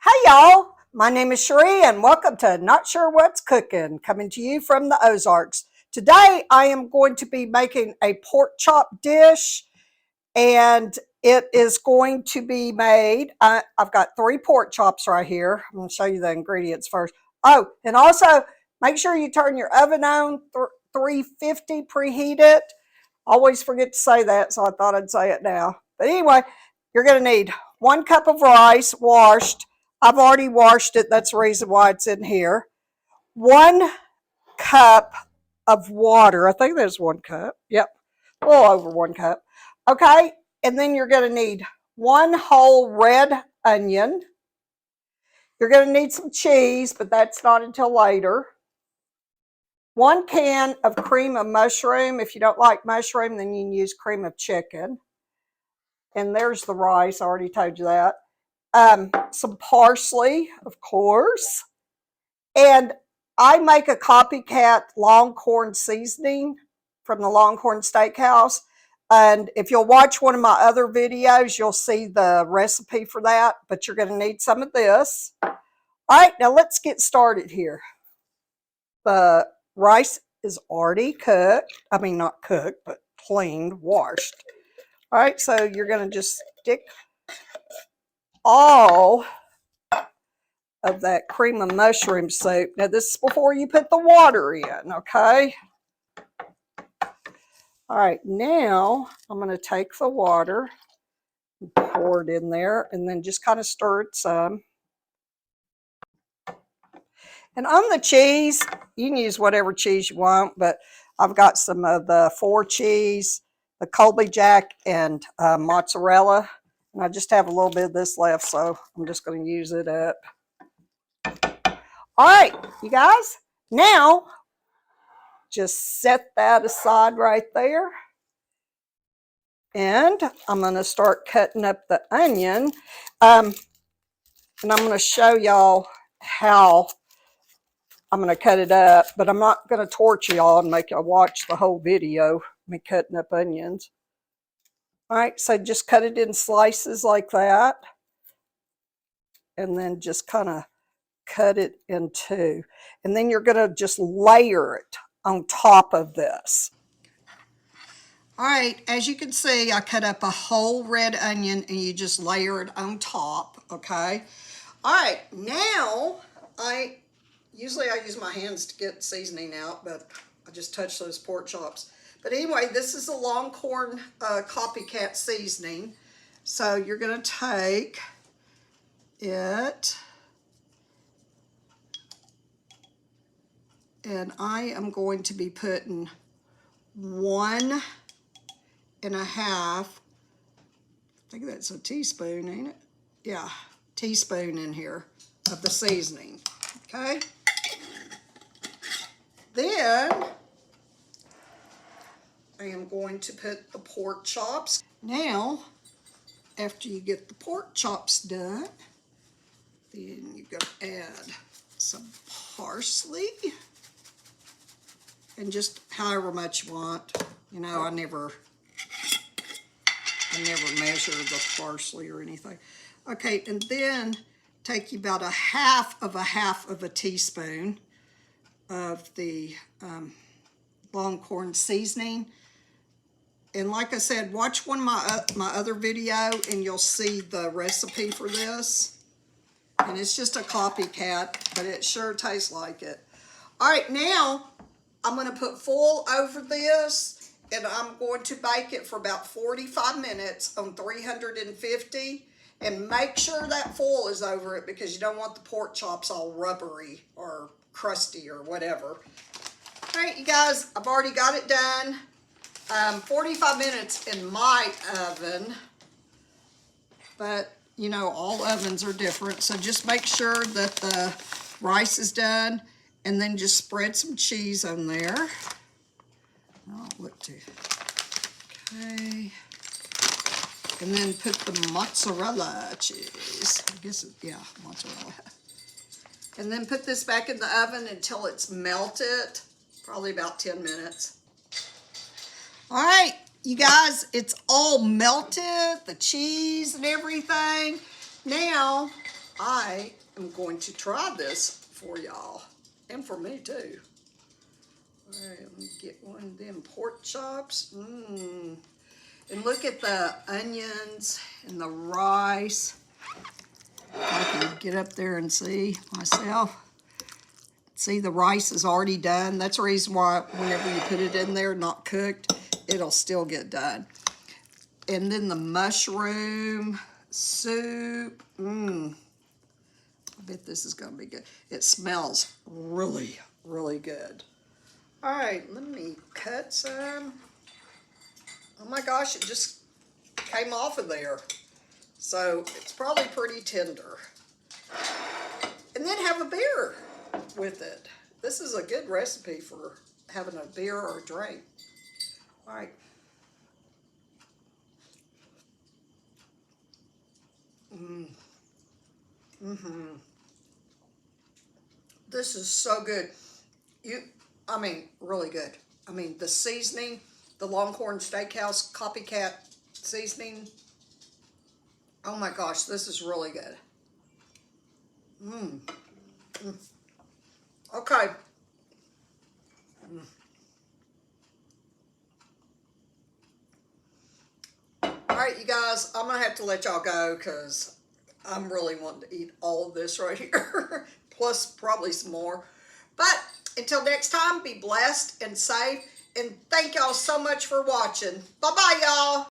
Hey y'all, my name is Cherie and welcome to Not Sure What's Cooking, coming to you from the Ozarks. Today I am going to be making a pork chop dish and it is going to be made, I've got 3 pork chops right here. I'm going to show you the ingredients first. Oh, and also make sure you turn your oven on, 350, preheat it. Always forget to say that, so I thought I'd say it now. But anyway, you're going to need 1 cup of rice washed. I've already washed it. That's the reason why it's in here. 1 cup of water. I think there's 1 cup. Yep, a little over 1 cup. Okay, and then you're going to need 1 whole red onion. You're going to need some cheese, but that's not until later. 1 can of cream of mushroom. If you don't like mushroom, then you can use cream of chicken. And there's the rice. I already told you that. Some parsley, of course. And I make a copycat Longhorn seasoning from the Longhorn Steakhouse. And if you'll watch one of my other videos, you'll see the recipe for that. But you're going to need some of this. All right, now let's get started here. The rice is already cooked. I mean, not cooked, but cleaned, washed. All right, so you're going to just stick all of that cream of mushroom soup. Now, this is before you put the water in, okay? All right, now I'm going to take the water and pour it in there and then just kind of stir it some. And on the cheese, you can use whatever cheese you want, but I've got some of the 4 cheese, the Colby Jack, and mozzarella. And I just have a little bit of this left, so I'm just going to use it up. All right, you guys, now just set that aside right there. And I'm going to start cutting up the onion. And I'm going to show y'all how I'm going to cut it up, but I'm not going to torture y'all and make y'all watch the whole video, me cutting up onions. All right, so just cut it in slices like that. And then just kind of cut it in 2. And then you're going to just layer it on top of this. All right, as you can see, I cut up a whole red onion and you just layer it on top, okay? All right, now usually I use my hands to get seasoning out, but I just touched those pork chops. But anyway, this is a Longhorn copycat seasoning. So you're going to take it, and I am going to be putting 1.5, I think that's a teaspoon, ain't it? Yeah, teaspoon in here of the seasoning, okay? Then I am going to put the pork chops. Now, after you get the pork chops done, then you're going to add some parsley, and just however much you want. You know, I never measure the parsley or anything. Okay, and then take you about a half of a teaspoon of the Longhorn seasoning. And like I said, watch one of my other video and you'll see the recipe for this. And it's just a copycat, but it sure tastes like it. All right, now I'm going to put foil over this, and I'm going to bake it for about 45 minutes on 350. And make sure that foil is over it because you don't want the pork chops all rubbery or crusty or whatever. All right, you guys, I've already got it done. 45 minutes in my oven, but you know, all ovens are different, so just make sure that the rice is done, and then just spread some cheese on there. Oh, look too. Okay. And then put the mozzarella cheese. I guess, yeah, mozzarella. And then put this back in the oven until it's melted, probably about 10 minutes. All right, you guys, it's all melted, the cheese and everything. Now, I am going to try this for y'all, and for me too. All right, let me get one of them pork chops. And look at the onions and the rice. I can get up there and see myself. See, the rice is already done. That's the reason why whenever you put it in there, not cooked, it'll still get done. And then the mushroom soup. I bet this is going to be good. It smells really, really good. All right, let me cut some. Oh my gosh, it just came off of there. So it's probably pretty tender. And then have a beer with it. This is a good recipe for having a beer or a drink. All right. This is so good. I mean, really good. I mean, the seasoning, the Longhorn Steakhouse copycat seasoning. Oh my gosh, this is really good. Okay. All right, you guys, I'm going to have to let y'all go because I'm really wanting to eat all of this right here, plus probably some more. But until next time, be blessed and safe, and thank y'all so much for watching. Bye-bye, y'all.